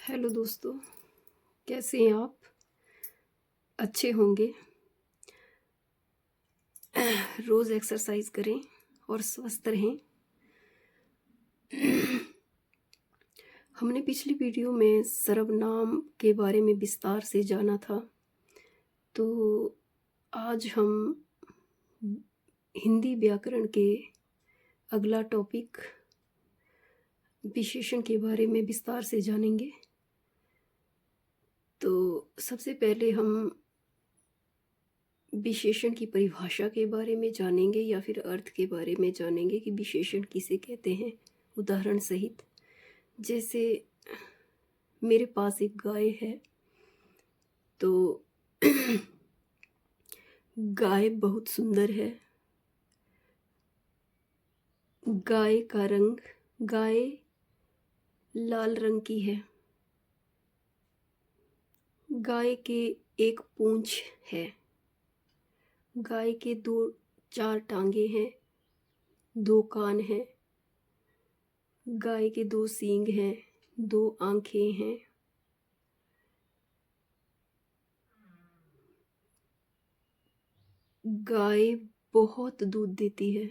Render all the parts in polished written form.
Hello दोस्तों, कैसे हैं आप? अच्छे होंगे। रोज़ एक्सरसाइज करें और स्वस्थ रहें। हमने पिछली वीडियो में सर्वनाम के बारे में विस्तार से जाना था, तो आज हम हिंदी व्याकरण के अगला टॉपिक विशेषण के बारे में विस्तार से जानेंगे। तो सबसे पहले हम विशेषण की परिभाषा के बारे में जानेंगे या फिर अर्थ के बारे में जानेंगे कि विशेषण किसे कहते हैं, उदाहरण सहित। जैसे मेरे पास एक गाय है, तो गाय बहुत सुंदर है। गाय का रंग, गाय लाल रंग की है। गाय के एक पूंछ है। गाय के चार टांगे हैं, 2 कान हैं। गाय के 2 सींग हैं, 2 आंखें हैं। गाय बहुत दूध देती है।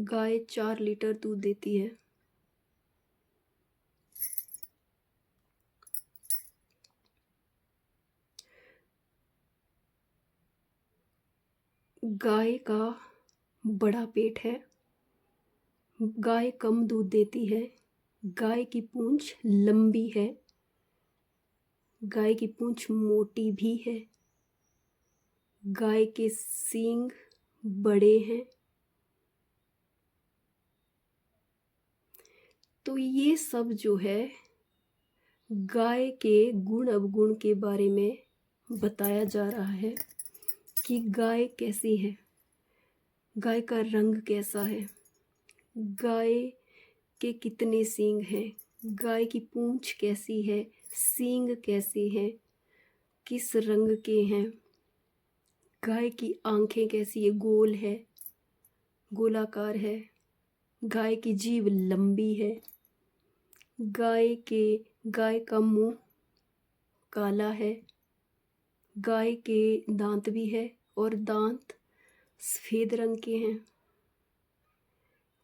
गाय 4 लीटर दूध देती है। गाय का बड़ा पेट है। गाय कम दूध देती है। गाय की पूंछ लंबी है। गाय की पूंछ मोटी भी है। गाय के सींग बड़े हैं। तो ये सब जो है गाय के गुण अवगुण के बारे में बताया जा रहा है कि गाय कैसी है, गाय का रंग कैसा है, गाय के कितने सींग हैं, गाय की पूंछ कैसी है, सींग कैसे हैं, किस रंग के हैं, गाय की आंखें कैसी है, गोल है, गोलाकार है, गाय की जीभ लंबी है, गाय का मुंह काला है, गाय के दांत भी है और दांत सफ़ेद रंग के हैं।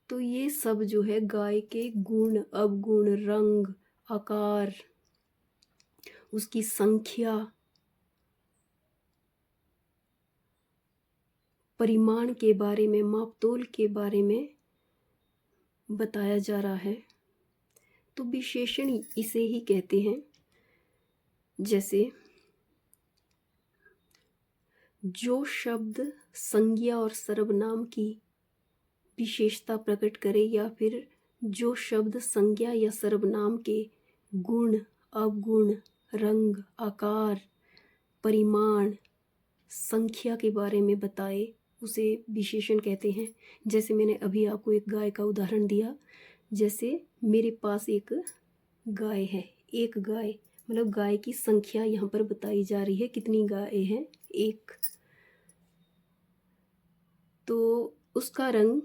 तो ये सब जो है गाय के गुण अवगुण, रंग, आकार, उसकी संख्या, परिमाण के बारे में, मापतोल के बारे में बताया जा रहा है। तो विशेषण इसे ही कहते हैं। जैसे जो शब्द संज्ञा और सर्वनाम की विशेषता प्रकट करे, या फिर जो शब्द संज्ञा या सर्वनाम के गुण अवगुण, रंग, आकार, परिमाण, संख्या के बारे में बताए, उसे विशेषण कहते हैं। जैसे मैंने अभी आपको एक गाय का उदाहरण दिया। जैसे मेरे पास एक गाय है, एक गाय, मतलब गाय की संख्या यहाँ पर बताई जा रही है। कितनी गाय हैं? एक। तो उसका रंग,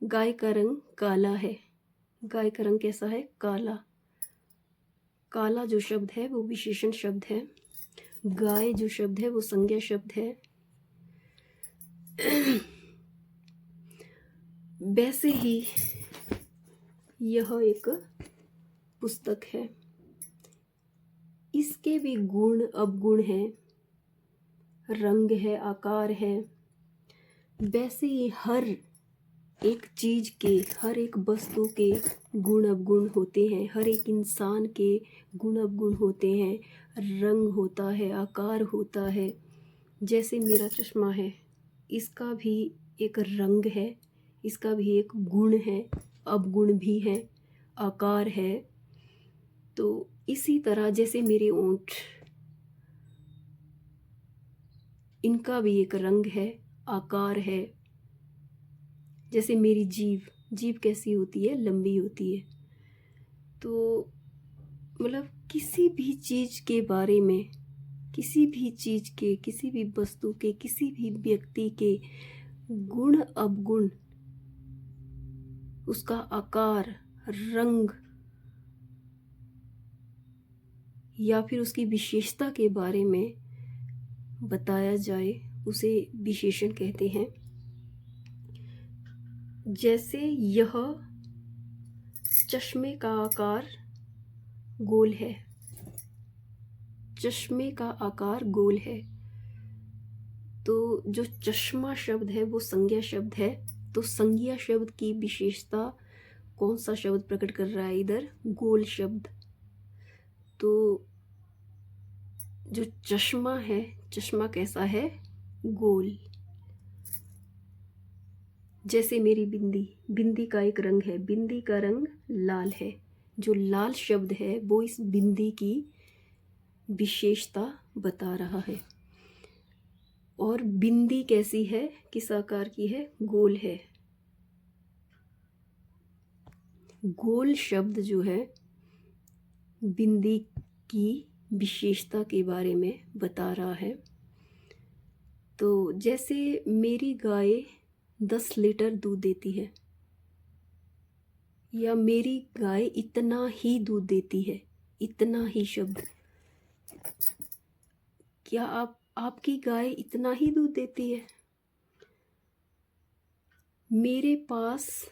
गाय का रंग काला है। गाय का रंग कैसा है? काला। काला जो शब्द है वो विशेषण शब्द है। गाय जो शब्द है वो संज्ञा शब्द है। वैसे ही यह एक पुस्तक है, इसके भी गुण अवगुण हैं, रंग है, आकार है। वैसे ही हर एक चीज़ के, हर एक वस्तु के गुण अवगुण होते हैं। हर एक इंसान के गुण अवगुण होते हैं, रंग होता है, आकार होता है। जैसे मेरा चश्मा है, इसका भी एक रंग है, इसका भी एक गुण है, अवगुण भी है, आकार है। तो इसी तरह जैसे मेरे ओंठ, इनका भी एक रंग है, आकार है। जैसे मेरी जीभ कैसी होती है? लंबी होती है। तो मतलब किसी भी चीज़ के बारे में, किसी भी चीज़ के, किसी भी वस्तु के, किसी भी व्यक्ति के गुण अवगुण, उसका आकार, रंग, या फिर उसकी विशेषता के बारे में बताया जाए उसे विशेषण कहते हैं। जैसे यह चश्मे का आकार गोल है, चश्मे का आकार गोल है, तो जो चश्मा शब्द है वो संज्ञा शब्द है। तो संज्ञा शब्द की विशेषता कौन सा शब्द प्रकट कर रहा है इधर? गोल शब्द। तो जो चश्मा है, चश्मा कैसा है? गोल। जैसे मेरी बिंदी, बिंदी का एक रंग है, बिंदी का रंग लाल है। जो लाल शब्द है वो इस बिंदी की विशेषता बता रहा है। और बिंदी कैसी है, किस आकार की है? गोल है। गोल शब्द जो है बिंदी की विशेषता के बारे में बता रहा है। तो जैसे मेरी गाय 10 लीटर दूध देती है, या मेरी गाय इतना ही दूध देती है, इतना ही शब्द। क्या आपकी गाय इतना ही दूध देती है? मेरे पास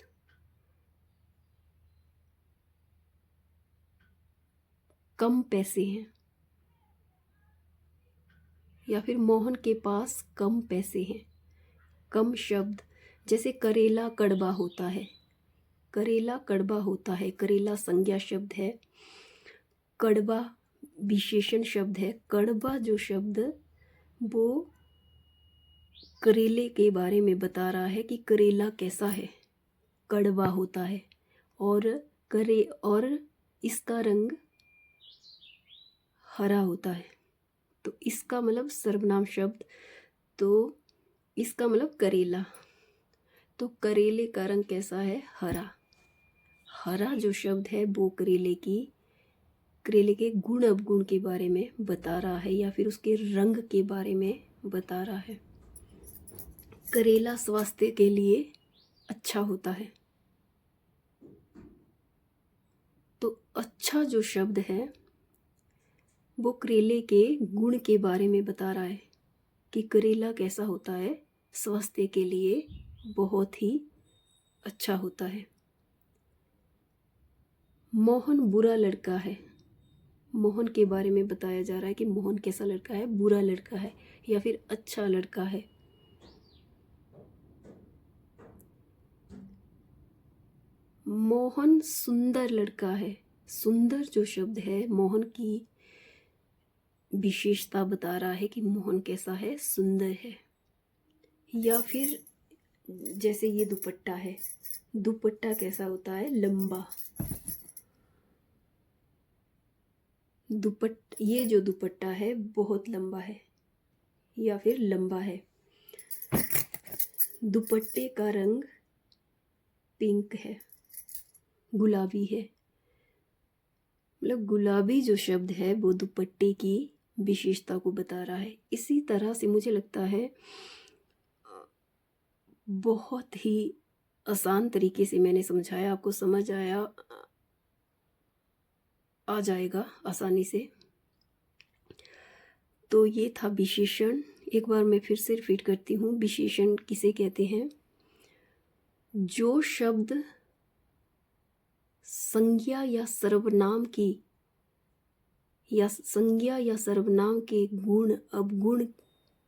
कम पैसे हैं, या फिर मोहन के पास कम पैसे हैं। कम शब्द, जैसे करेला कड़वा होता है, करेला कड़वा होता है, करेला संज्ञा शब्द है, कड़वा विशेषण शब्द है। कड़वा जो शब्द वो करेले के बारे में बता रहा है कि करेला कैसा है, कड़वा होता है। और इसका रंग हरा होता है। तो इसका मतलब सर्वनाम शब्द, तो इसका मतलब करेला। तो करेले का रंग कैसा है? हरा। हरा जो शब्द है वो करेले के गुण अवगुण के बारे में बता रहा है, या फिर उसके रंग के बारे में बता रहा है। करेला स्वास्थ्य के लिए अच्छा होता है। तो अच्छा जो शब्द है वो करेले के गुण के बारे में बता रहा है कि करेला कैसा होता है, स्वास्थ्य के लिए बहुत ही अच्छा होता है। मोहन बुरा लड़का है, मोहन के बारे में बताया जा रहा है कि मोहन कैसा लड़का है? बुरा लड़का है, या फिर अच्छा लड़का है। मोहन सुंदर लड़का है। सुंदर जो शब्द है मोहन की विशेषता बता रहा है कि मोहन कैसा है? सुंदर है। या फिर जैसे ये दुपट्टा है, दुपट्टा कैसा होता है? लंबा। ये जो दुपट्टा है बहुत लंबा है, या फिर लंबा है। दुपट्टे का रंग पिंक है, गुलाबी है। मतलब गुलाबी जो शब्द है वो दुपट्टे की विशेषता को बता रहा है। इसी तरह से मुझे लगता है बहुत ही आसान तरीके से मैंने समझाया, आपको समझ आ जाएगा आसानी से। तो ये था विशेषण। एक बार मैं फिर से रिपीट करती हूँ, विशेषण किसे कहते हैं? जो शब्द संज्ञा या सर्वनाम की, या संज्ञा या सर्वनाम के गुण अवगुण,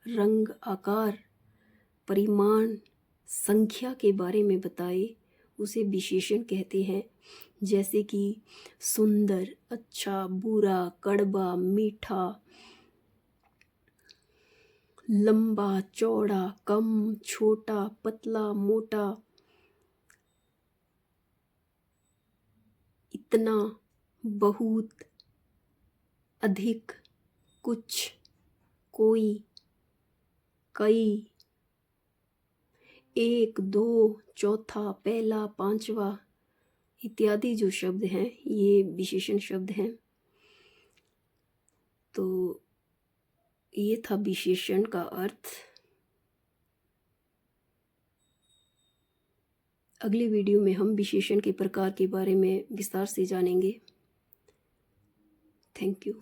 रंग, आकार, परिमाण, संख्या के बारे में बताए उसे विशेषण कहते हैं। जैसे कि सुंदर, अच्छा, बुरा, कड़वा, मीठा, लंबा, चौड़ा, कम, छोटा, पतला, मोटा, इतना, बहुत, अधिक, कुछ, कोई, कई, एक, दो, चौथा, पहला, पांचवा इत्यादि जो शब्द हैं ये विशेषण शब्द हैं। तो ये था विशेषण का अर्थ। अगले वीडियो में हम विशेषण के प्रकार के बारे में विस्तार से जानेंगे। Thank you.